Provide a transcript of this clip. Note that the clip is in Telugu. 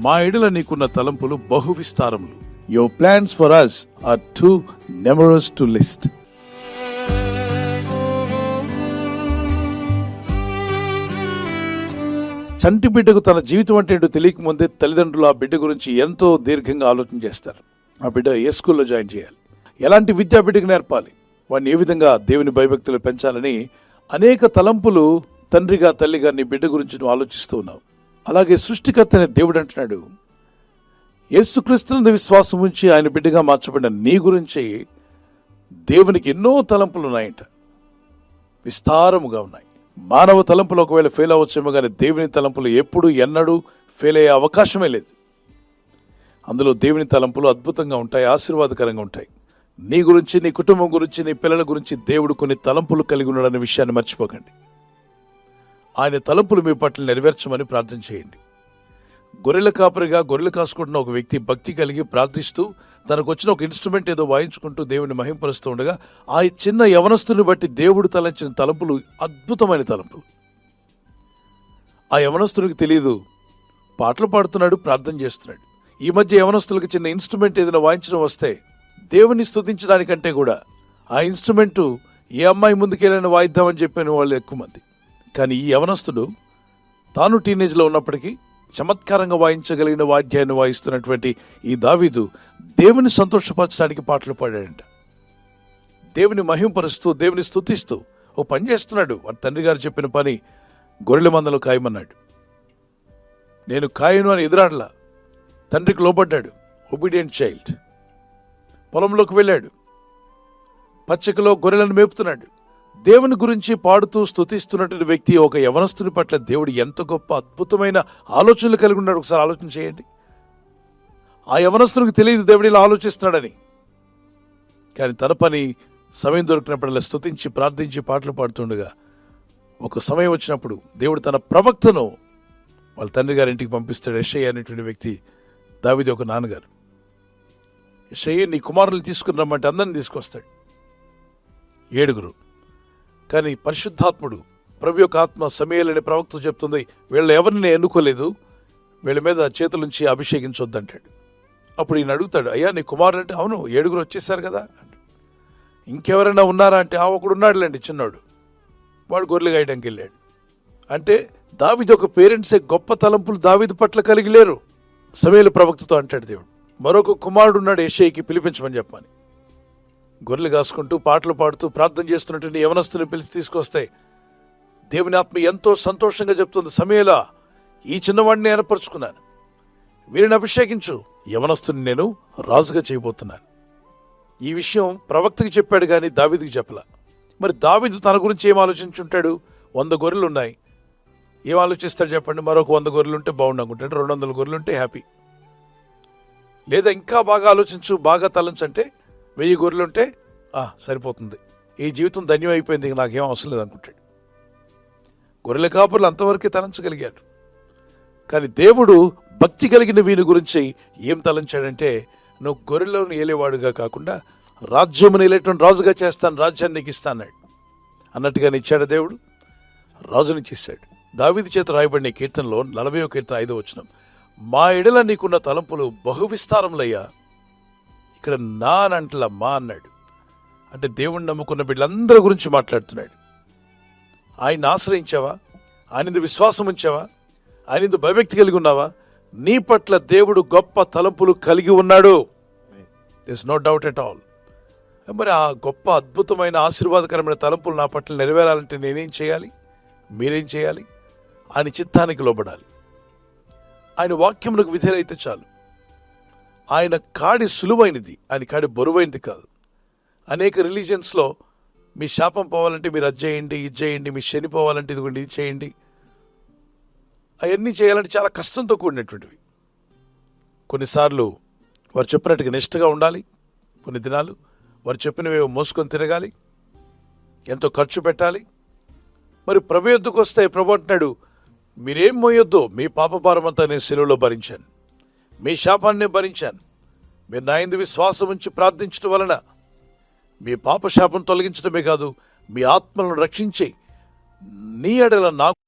మా ఎడల నీకున్న తలంపులు బహు విస్తారములు. Your plans for us are too numerous to list. చంటి బిడ్డకు తన జీవితం అంటే ఏంటో తెలియక ముందే తల్లిదండ్రులు ఆ బిడ్డ గురించి ఎంతో దీర్ఘంగా ఆలోచన చేస్తారు. ఆ బిడ్డ ఏ స్కూల్లో జాయిన్ చేయాలి, ఎలాంటి విద్యా బిడ్డకు నేర్పాలి, వాడిని ఏ విధంగా దేవుని భయభక్తులు పెంచాలని అనేక తలంపులు తండ్రిగా తల్లిగా నీ బిడ్డ గురించి నువ్వు ఆలోచిస్తూ ఉన్నావు. అలాగే సృష్టికర్త అనే దేవుడు అంటున్నాడు, యేసుక్రీస్తునందు విశ్వాసం ఉంచి ఆయన బిడ్డగా మార్చబడిన నీ గురించి దేవునికి ఎన్నో తలంపులు ఉన్నాయంట, విస్తారముగా ఉన్నాయి. మానవ తలంపులు ఒకవేళ ఫెయిల్ అవ్వచ్చేమో కానీ దేవుని తలంపులు ఎప్పుడు ఎన్నడూ ఫెయిల్ అయ్యే అవకాశమే లేదు. అందులో దేవుని తలంపులు అద్భుతంగా ఉంటాయి, ఆశీర్వాదకరంగా ఉంటాయి. నీ గురించి, నీ కుటుంబం గురించి, నీ పిల్లల గురించి దేవుడు కొన్ని తలంపులు కలిగి ఉన్నాడనే విషయాన్ని మర్చిపోకండి. ఆయన తలంపులు మీ పట్ల నెరవేర్చమని ప్రార్థన చేయండి. గొర్రెల కాపరిగా గొర్రెలు కాసుకుంటున్న ఒక వ్యక్తి భక్తి కలిగి ప్రార్థిస్తూ తనకు వచ్చిన ఒక ఇన్స్ట్రుమెంట్ ఏదో వాయించుకుంటూ దేవుని మహింపరుస్తూ ఉండగా ఆ చిన్న యవనస్తుని బట్టి దేవుడు తలంచిన తలంపులు అద్భుతమైన తలంపులు. ఆ యవనస్తునికి తెలియదు, పాటలు పాడుతున్నాడు, ప్రార్థన చేస్తున్నాడు. ఈ మధ్య యవనస్తులకు చిన్న ఇన్స్ట్రుమెంట్ ఏదైనా వాయించడం వస్తే దేవుని స్తుతించడానికంటే కూడా ఆ ఇన్స్ట్రుమెంటు ఏ అమ్మాయి ముందుకెళ్ళిన వాయిద్దామని చెప్పిన వాళ్ళు ఎక్కువ మంది. కానీ ఈ యవనస్తుడు తాను టీనేజ్లో ఉన్నప్పటికీ చమత్కారంగా వాయించగలిగిన వాద్యాన్ని వాయిస్తున్నటువంటి ఈ దావీదు దేవుని సంతోషపరచడానికి పాటలు పాడాడంట. దేవుని మహింపరుస్తూ, దేవుని స్తుతిస్తూ ఓ పని చేస్తున్నాడు. వారి తండ్రి గారు చెప్పిన పని గొర్రెల మందలో కాయమన్నాడు. నేను కాయను అని ఎదురాడలా, తండ్రికి లోబడ్డాడు. Obedient child. పొలంలోకి వెళ్ళాడు, పచ్చికలో గొర్రెలను మేపుతున్నాడు. దేవుని గురించి పాడుతూ స్తుతిస్తున్నటువంటి వ్యక్తి ఒక యవనస్తుని పట్ల దేవుడు ఎంత గొప్ప అద్భుతమైన ఆలోచనలు కలిగి ఉన్నాడు. ఒకసారి ఆలోచన చేయండి. ఆ యవనస్తునికి తెలియదు దేవుడు ఇలా ఆలోచిస్తున్నాడని. కానీ తన పని సమయం దొరికినప్పుడల్లా స్తుతించి ప్రార్థించి పాటలు పాడుతుండగా ఒక సమయం వచ్చినప్పుడు దేవుడు తన ప్రవక్తను వాళ్ళ తండ్రి గారి ఇంటికి పంపిస్తాడు. యెషయా అనేటువంటి వ్యక్తి దావీదు ఒక నాన్నగారు. యెషయా నీ కుమారులు తీసుకుని రమ్మంటే అందరిని తీసుకొస్తాడు, 7. కానీ పరిశుద్ధాత్ముడు ప్రభు యొక్క ఆత్మ సమూయేలు అనే ప్రవక్త చెప్తుంది, వీళ్ళు ఎవరిని ఎన్నుకోలేదు, వీళ్ళ మీద చేతులుంచి అభిషేకించొద్దంటాడు. అప్పుడు ఈయన అడుగుతాడు, అయ్యా నీ కుమారులు అంటే, అవును 7 వచ్చేసారు కదా. ఇంకెవరైనా ఉన్నారా అంటే, ఒకడు ఉన్నాడులేండి చిన్నాడు, వాడు గొర్రెలు గాయడానికి వెళ్ళాడు. అంటే దావీదు ఒక పేరెంట్సే గొప్ప తలంపులు దావీదు పట్ల కలిగి లేరు. సమూయేలు ప్రవక్తతో అంటాడు దేవుడు, మరొక కుమారుడు ఉన్నాడు యెషయాకి, పిలిపించమని చెప్పమని. గొర్రెలు కాసుకుంటూ పాటలు పాడుతూ ప్రార్థన చేస్తున్నటువంటి యవనస్తుని పిలిచి తీసుకొస్తే దేవుని ఆత్మ ఎంతో సంతోషంగా చెప్తుంది, సమూయేలా ఈ చిన్నవాడిని ఏర్పరచుకున్నాను, వీరిని అభిషేకించు, యవనస్తుని నేను రాజుగా చేయబోతున్నాను. ఈ విషయం ప్రవక్తకి చెప్పాడు కానీ దావీదుకి చెప్పలా. మరి దావీదు తన గురించి ఏం ఆలోచించుంటాడు? 100 గొర్రెలు ఉన్నాయి, ఏం ఆలోచిస్తాడు చెప్పండి? మరొక 100 గొర్రెలు ఉంటే బాగుండు అనుకుంటాడు, 200 గొర్రెలు ఉంటే హ్యాపీ. లేదా ఇంకా బాగా ఆలోచించు, బాగా తలంచంటే 1000 గొర్రెలుంటే సరిపోతుంది, ఈ జీవితం ధన్యం అయిపోయింది, నాకేం అవసరం లేదు అనుకుంటాడు. గొర్రెల కాపులు అంతవరకే తలంచగలిగాడు. కానీ దేవుడు భక్తి కలిగిన వీని గురించి ఏం తలంచాడంటే, నువ్వు గొర్రెలను ఏలేవాడుగా కాకుండా రాజ్యమును ఏలేటువంటి రాజుగా చేస్తాను, రాజ్యాన్ని నీకు ఇస్తాను అన్నట్టుగానే ఇచ్చాడు దేవుడు. రాజునికి ఇచ్చాడు. దావీదు చేత రాయబడిన కీర్తనలో 40వ కీర్తన 5వ వచనం, మా ఎడల నీకున్న తలంపులు బహు విస్తారములయ్యా. ఇక్కడ నా అనంటలా మా అన్నాడు. అంటే దేవుణ్ణి నమ్ముకున్న బిడ్డలందరి గురించి మాట్లాడుతున్నాడు. ఆయన ఆశ్రయించావా? ఆయన విశ్వాసం ఉంచావా? ఆయన భయభక్తి కలిగి ఉన్నావా? నీ పట్ల దేవుడు గొప్ప తలంపులు కలిగి ఉన్నాడు. This no doubt at all. మరి ఆ గొప్ప అద్భుతమైన ఆశీర్వాదకరమైన తలంపులు నా పట్ల నెరవేరాలంటే నేనేం చేయాలి? మీరేం చేయాలి? ఆయన చిత్తానికి లోబడాలి. ఆయన వాక్యమునకు విధేయులైతే చాలు. ఆయన కాడి సులువైనది, ఆయన కాడి బరువైనది కాదు. అనేక రిలీజియన్స్లో మీ శాపం పోవాలంటే మీరు అది చేయండి, ఇది చేయండి, మీ శని పోవాలంటే ఇదిగోండి ఇది చేయండి, అవన్నీ చేయాలంటే చాలా కష్టంతో కూడినటువంటివి. కొన్నిసార్లు వారు చెప్పినట్టుగా నిష్ఠగా ఉండాలి, కొన్ని దినాలు వారు చెప్పినవి మోసుకొని తిరగాలి, ఎంతో ఖర్చు పెట్టాలి. మరి ప్రభు యొద్దకు వస్తే ప్రభు అంటున్నాడు, మీరేం మోయొద్దు, మీ పాపభారం అంతా నేను శిలువలో భరించాను, మీ శాపాన్ని భరించాను. మీరు నా యందు విశ్వాసం ఉంచి ప్రార్థించడం వలన మీ పాప శాపం తొలగించడమే కాదు, మీ ఆత్మలను రక్షించి నీ ఎడల నాకు